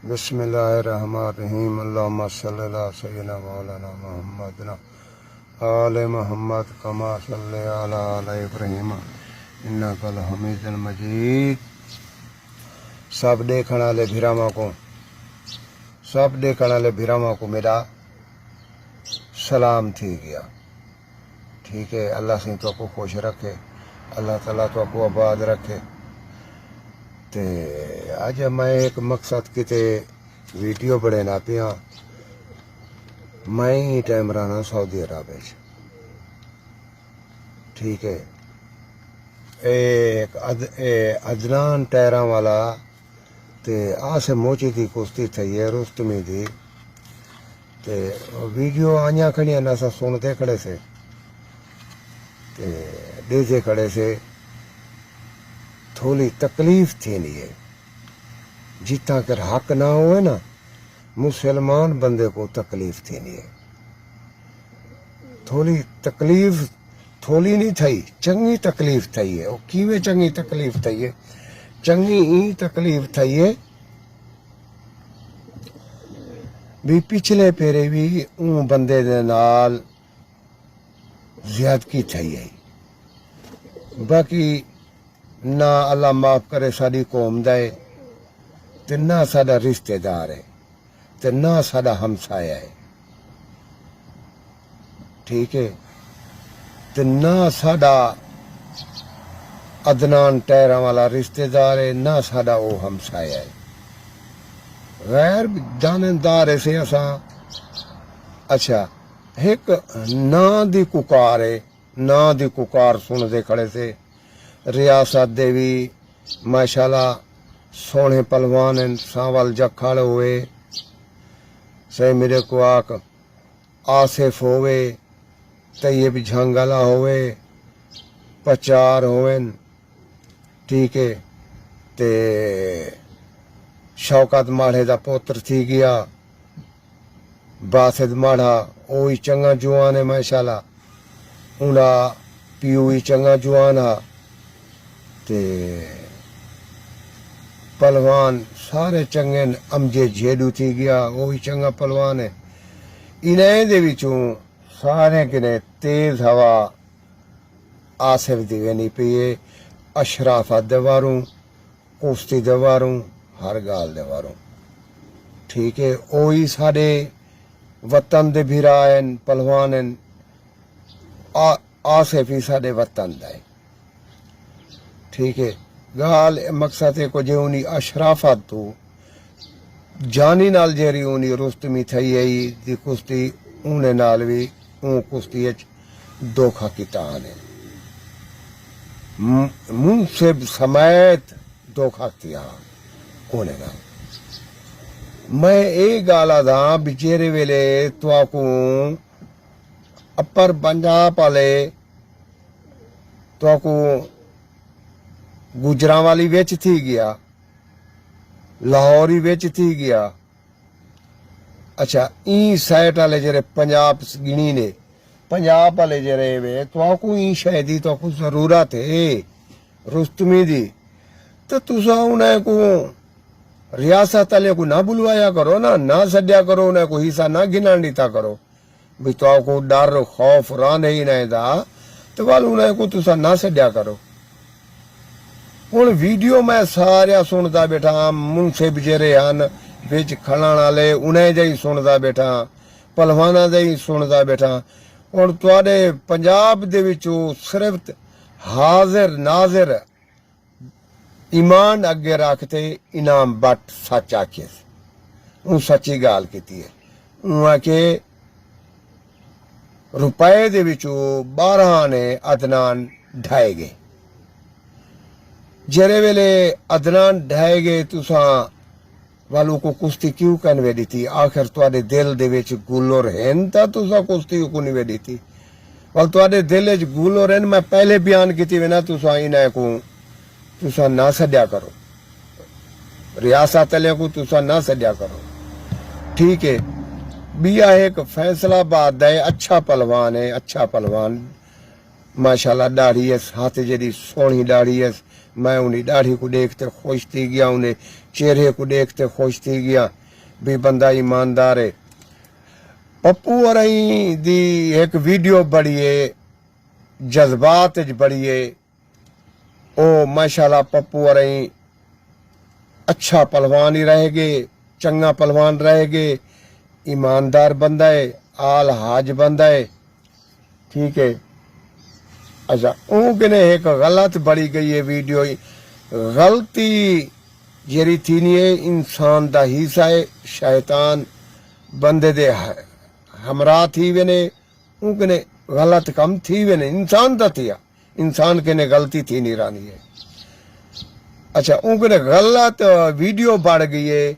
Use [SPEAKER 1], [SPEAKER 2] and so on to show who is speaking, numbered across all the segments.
[SPEAKER 1] बिस्मिल्लाहिर्रहमानिर्रहीम अल्लाहुम्मा सल्ली अला सय्यिदिना मौलाना मुहम्मद आले मुहम्मद कमा सल्ली अला आले इब्राहीम इन्नकल हमीदुल मजीद। सब देखने वाले भिरामा को मेरा सलाम थी गया। ठीक है, अल्लाह से तो को खुश रखे, अल्लाह ताला तो को आबाद रखे। ते अज मैं एक मकसद किते वीडियो बना पिया। मैं ही टाइम रहना सऊदी अरब। ठीक है, एक अदनान टायरा वाला ते आसे मोची थी कुश्ती थी है रुस्तमी थी। ते वीडियो आया खड़ी ना सा सुनते खड़े से ते देखे खड़े से थोड़ी तकलीफ थी नहीं है। जितना कर हक ना हुए ना मुसलमान बंदे को तकलीफ थी नहीं है। थोड़ी तकलीफ थोड़ी नहीं थी, चंगी तकलीफ थी है। वो किवें चंगी तकलीफ थी है, चंगी ही तकलीफ थी है भी पिछले फेरे भी उन बंदे दे नाल ज्यादती थी है। बाकी ना अल्लाह माफ करे साड़ी कौम दे ते ना साडा रिश्तेदार है ते ना साडा हमसाया है। ठीक है, ते ना साडा अदनान टहरा वाला रिश्तेदार है, ना साडा वो हमसाया है। गैर जानदार है से असा अच्छा एक ना दी कुकार है, ना दी कुकार सुन दे खड़े से। रियासत दे भी माशाल्लाह सोने पलवान हैं, सावल जखड़ हुए से मेरे को आक आसिफ होवे, तैयब झंगला होवे, पचार होवे। ठीक है, ते शौकत माढ़े दा पुत्र थी गया, बासिद माढ़ा ओ ही चंगा जुआन है माशाल्लाह। उना पियो ही चंगा जुआन हा ते पलवान सारे चंगे। अमजे जेडू थी गया, वो ही चंगा पलवान है। इन्हें दे विचों सारे किने तेज हवा आसिफ दी वेनी पई है। अशराफत दे वारूं, कुश्ती दे वारूं, हर गाल दे वारूं। ठीक है, ओ ही साडे वतन दे भिरा हैं, पलवान हैं। आसिफ ही साडे वतन दा है। ठीक है, गाल मकसद है को जे उनी अशराफत तो जानी नाल जेरी उनी रुस्तमी थई है दी कुश्ती उने नाल भी ऊ कुश्ती धोखा किता ने मुंह से समेत धोखा किया उने नाल। मैं ये गाला दा बिचेरे वेले तुआकू अपर पंजाब वाले तुआकू गुजरावाली विच थी गया, लाहौरी विच थी गया। अच्छा ई साइड वाले जरे पंजाब गिनी ने पंजाब वाले जरे वे तो ई शायदी तो जरूरत है रुस्तमी दी तो तुसा उन्हें को रियासत वाले को ना बुलवाया करो ना सद्या करो, उन्हें को हिस्सा ना गिना नीता करो भी तो को डर खौफ रान ही नहीं दा तो वाल उन्हें को तुसा ना सद्या करो। हुण वीडियो मैं सारिया सुनता बैठा, मुंसे बिचेरे हन बिच खड़न वाले उन्हें जी सुनता बैठा, पलवाना दे ही सुनता बैठा। हुण तुहाडे पंजाब दे विचों सिर्फ हाजिर नाजिर ईमान अगे रखते इनाम बट सच आखे ऊ सच्ची गाल कीती है। ऊ आके रुपए दे विचों 12 ने अदनान ढाए गए। जरे वेले अदनान ढाए गए तुसा वालों को कुश्ती क्यों कन वेदी थी? आखिर तुहाडे दिल दे विच गुलोर हैन ता तुसा कुश्ती को नहीं वेदी थी। वाल तुहाडे दिल विच गुलोर हैन, मैं पहले बयान कीती वे ना तुसा इन्हें को तुसा ना सद्या करो, रियासत वाले को तुसा ना सद्या करो। ठीक है, बिया एक फैसलाबाद है, अच्छा पलवान है, अच्छा पलवान माशाल्लाह। दाढ़ी है हाथ जड़ी सोहनी दाढ़ी है, मैं उन्हें दाढ़ी को देखते खुश थी गया, उन्हें चेहरे को देखते खुश थी गया भी बंदा ईमानदार है। पप्पू वरई दी एक वीडियो बड़ी है, जज्बात बड़ी है। ओ माशाल्लाह पप्पू वरई अच्छा पहलवान ही रहेगे, चंगा पहलवान रहेगे, ईमानदार बंदा है, आल हाज बंदा है। ठीक है। अच्छा उनके एक गलत बड़ी गई है वीडियो। गलती जेरी थी नहीं है इंसान दा हिस्सा है, शैतान बंदे दे हमरा थी वेने, उनके गलत कम थी वेने, इंसान दा थिया, इंसान के ने गलती थी नहीं रानी है। अच्छा उनके गलत वीडियो बढ़ गई है।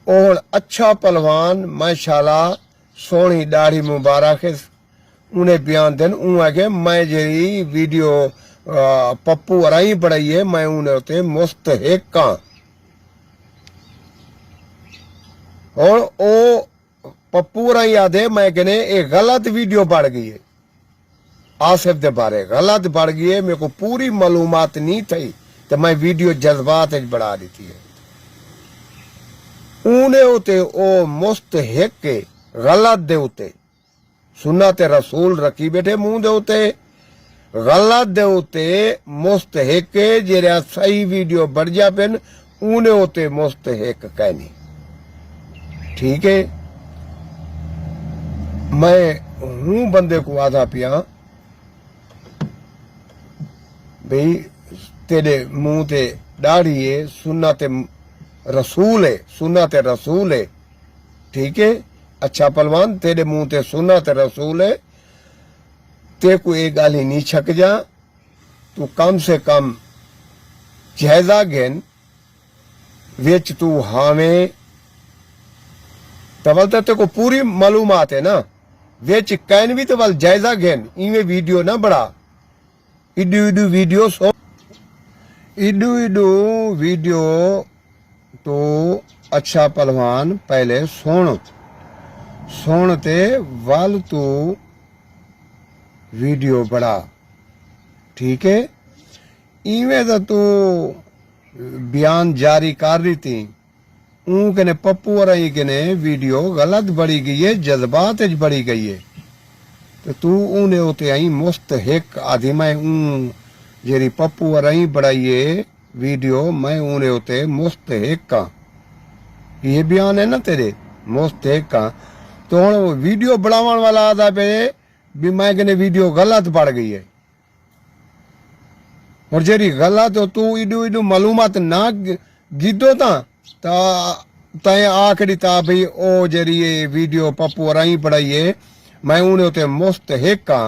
[SPEAKER 1] और अच्छा पहलवान माशाल्लाह सोहनी दाढ़ी मुबारक है, उन्हें बयान देन के मैं जेरी वीडियो पप्पू अराई बढ़ाई है मैं उन्हें होते मुस्तहिक हाँ। और ओ पप्पू अराई याद है मैं कहने एक गलत वीडियो बढ़ गई है, आसिफ दे बारे गलत बढ़ गई है। मेरे को पूरी मालूमात नहीं थी तो मैं वीडियो जज्बात बढ़ा दी थी। उन्हें होते ओ मुस्तहिक के गलत दे उते सुन्नत रसूल रखी बैठे मुंह दे उते, गलत दे उते मुस्तहिक के जेरा सही वीडियो बढ़ जा पेन उन्हें होते मुस्तहिक कहनी। ठीक है। मैं हूं बंदे को आधा पिया भाई तेरे मुंह ते दाढ़ी है, सुन्नत रसूल है, सुन्नत रसूल है। ठीक है। अच्छा पहलवान तेरे मुंह ते सुन्नत रसूल है, ते को एक गाल ही नहीं छक जा, तू कम से कम जायजा घेन विच तू हावे तवल ते को पूरी मालूमात है ना, विच कैन भी तवल जायजा घेन, इवे वीडियो ना बड़ा इडू इडू वीडियो सो इडू इडू वीडियो। तो अच्छा पहलवान पहले सुनते वाल तू वीडियो बड़ा। ठीक है। इवें तो तू बयान जारी कर रही थी, उनके पप्पू और के वीडियो गलत बढ़ी गई है, जज्बात बढ़ी गई है। तो तू उन्हें होते आई मुस्तहिक आदि मैं जेरी पप्पू और बढ़ाई है वीडियो मैं उन्हें होते मुस्तहिक का, ये बयान है ना तेरे मुस्तहिक का। तो हम वीडियो बढ़ावन वाला आधा पे भी मैं कहने वीडियो गलत बढ़ गई है। और जेरी गलत हो तू इडू इडू मालूमात ना गिदो ताए आखिरी ता भाई ओ जेरी ये वीडियो पप्पू और बढ़ाई है मैं उन्हें होते मुस्तहिक का,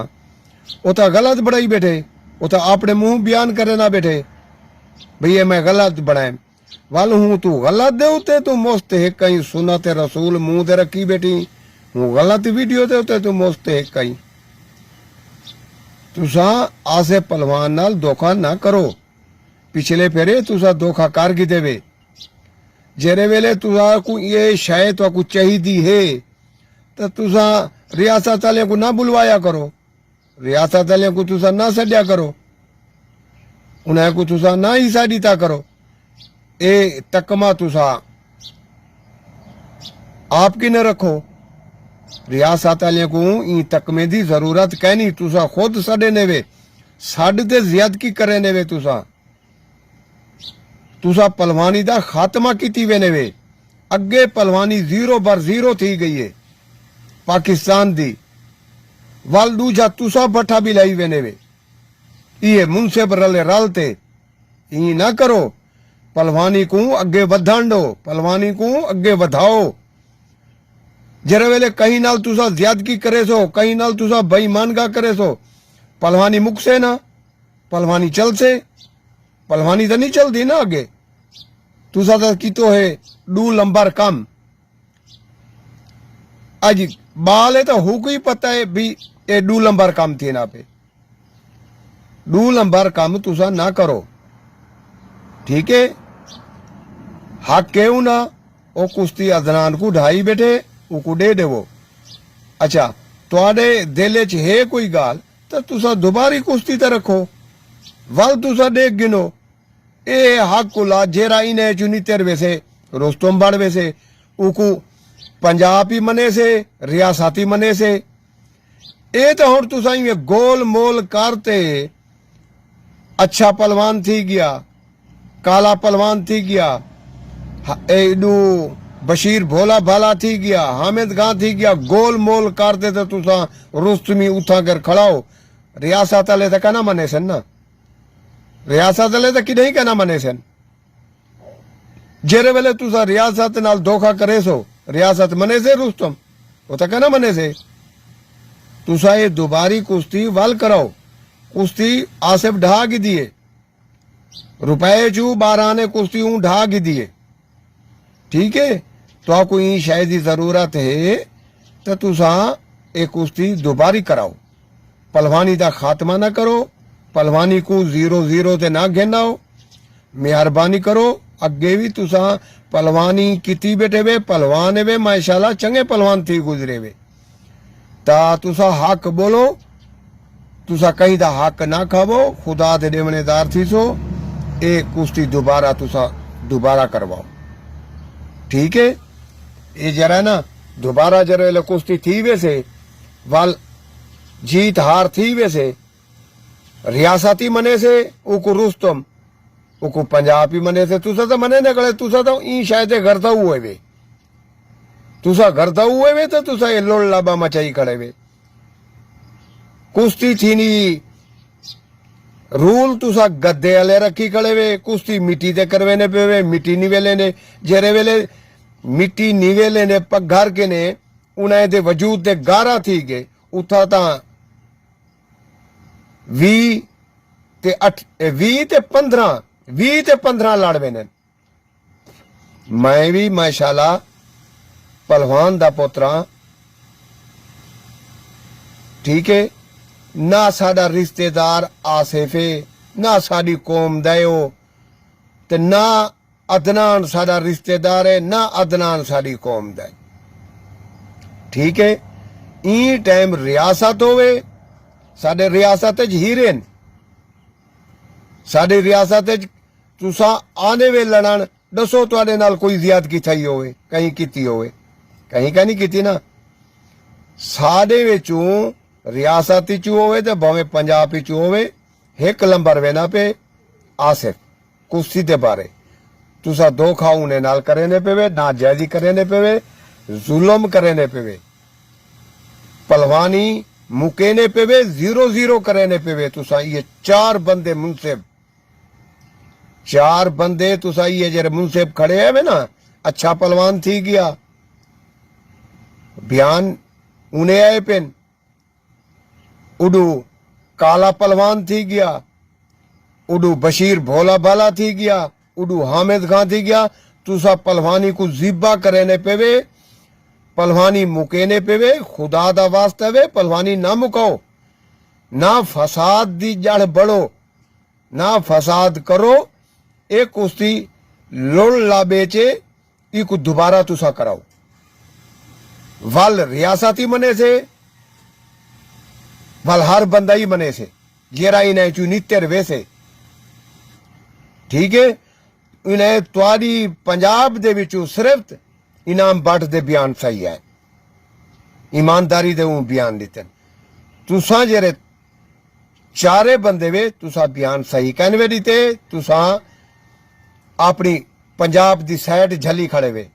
[SPEAKER 1] वो तो गलत बढ़ाई बैठे, वो तो अपने मुंह बयान करे ना बैठे भैया मैं गलत बढ़ाए वाल हूं तू गलत दे उते तू मुस्तहिक कहीं सुन्नत रसूल मुंह दे रखी बैठी हूं गलत वीडियो दे उते तू मुस्तहिक कहीं। तुसा आसे पहलवान नाल धोखा ना करो, पिछले फेरे तुसा धोखा कर गी देवे, जेरे वेले तुसा को ये शायद तो कुछ चाहिदी है तो तुसा रियासत वाले को ना बुलवाया करो, रियासत वाले को तुसा ना सड्या करो, उन्हें को तुसा ना ही साड़ीता करो। ए तकमा तुसा आपकी न रखो, रियासत वाले को ई तकमे दी जरूरत कहनी, तुसा खुद सडे नेवे साढ़े ते ज्यादती करे नेवे, तुसा पहलवानी दा खात्मा कीती वे नेवे। अगे पहलवानी 0/0 थी गई है पाकिस्तान दी, वाल दूजा तुसा बठा भी लाई वे नेवे, ये मुनसिब रले रलते ई ना करो। पहलवानी को अगे वधाण दो, पहलवानी को अगे वधाओ। जरे वेले कहीं नाल तुसा ज्यादती करे सो, कहीं नाल तुसा बेईमानगा करे सो, पहलवानी मुक से ना, पहलवानी चल से, पहलवानी तो नहीं चलती ना आगे। तुसा तो की तो है 2 नंबर कम, आज बाल है तो हुक ही पता है भी ये 2 नंबर कम थी ना पे, 2 नंबर कम तुसा ना करो। ठीक है। हक क्यों ना वो कुश्ती अदनान को ढाई बैठे उको दे देवो। अच्छा तुहाडे दिल च है कोई गाल तो तुसा दोबारी कुश्ती तो रखो, वल तुसा देख गिनो ए हकुला जेरा इने चुनी तेरवे से रुस्तम बनवे से उकू पंजाब ही मने से रियासत ही मने से ए तो हुण तुसा इवें गोल मोल करते अच्छा पहलवान थी गया काला पहलवान थी गया एडू बशीर भोला भाला थी गया हामिद खान थी गया गोल मोल करते तो तुसा रुस्तमी उठा कर खड़ाओ रियासत वाले तो कहना मने सन ना रियासत वाले तो कि नहीं कहना मने सन जेरे वेले तुसा रियासत नाल धोखा करे सो रियासत मने से रुस्तम वो तो कहना मने से तुसा ये दोबारी कुश्ती वल कराओ कुश्ती आसिफ ढा गी दिए रुपए चू 12 ने कुश्ती ऊं ढा गी दिए ठीक है तो आपको ई शायद की जरूरत है तो तुसा एक कुश्ती दोबारी कराओ पहलवानी का खात्मा ना करो पहलवानी को 0-0 ते ना घेनाओ मेहरबानी करो अगे भी तुसा पहलवानी की बैठे वे पहलवान वे माशाल्लाह चंगे पहलवान थी गुजरे वे ता तुसा हक बोलो तुसा कहीं दा हक ना खावो खुदा दे देवनेदार थी सो ए कुश्ती दोबारा तुसा दोबारा करवाओ ठीक है ये जरा ना दोबारा जरा कुश्ती थी वैसे वाल जीत हार थी वैसे रियासती मने से उको रुस्तम उको पंजाबी मने से तुसा तो मने निकले तुसा तो ई शायद घरता हुए वे तुसा घरता हुए वे तो तुसा ये लोड़ लाबा मचाई खड़े वे कुश्ती थी नी रूल तुसा गद्दे वाले रखी खड़े वे कुश्ती मिट्टी दे करवेने पे वे मिट्टी निवेले ने जेरे वेले मिट्टी निवेले ने पघर के ने उन्हें दे वजूद दे गारा थी गए उठा ता 20 ते 15 लाड़वे ने मैं भी माशाल्लाह पहलवान दा पोतरा ठीक है ना साडा रिश्तेदार आसिफे ना साडी कौम दयो ते ना अदनान साडा रिश्तेदार है ना अदनान साडी कौम दा ठीक है ई टाइम रियासत होवे साडे रियासत च हीरे न साडी रियासत च तुसा आने वे लड़न दसो तुहाडे नाल कोई ज़ियादती थई होवे कहीं कीती होवे कहीं का नहीं कीती ना साडे विचों रियासत चू होवे ते भावें पंजाब चू होवे एक लंबर वेना पे आसिफ कुश्ती दे बारे तुसा धोखा उन्हें नाल करेने पेवे ना जायजी करेने पेवे जुल्म करेने पेवे पहलवानी मुकेने पेवे 0-0 करेने पेवे तुसा ये 4 बंदे मुंसिफ 4 बंदे तुसा ये जरे मुंसिफ खड़े है ना अच्छा पहलवान थी गया बयान उन्हें आए पेन उडू काला पहलवान थी गया उडू बशीर भोला भाला थी गया उडू हामिद खान थी गया तुसा पहलवानी को जिब्बा करेने पेवे पहलवानी मुकेने पेवे खुदा दा वास्ता वे पहलवानी ना मुकाओ ना फसाद दी जड़ बढ़ो ना फसाद करो एक कुश्ती लोड़ ला बेचे इको दोबारा तुसा कराओ वल रियासती मने से वल हर बंदा ही मने से जेरा इन्हें चू नित्यर वैसे ठीक है इन्हें तुआरी पंजाब दे विचों सिर्फ इनाम बट दे बयान सही है ईमानदारी दे बयान दिते तुसा जेरे 4 बंदे वे तुसा बयान सही कहने वे दिते तुसा अपनी पंजाब दी साइड झली खड़े वे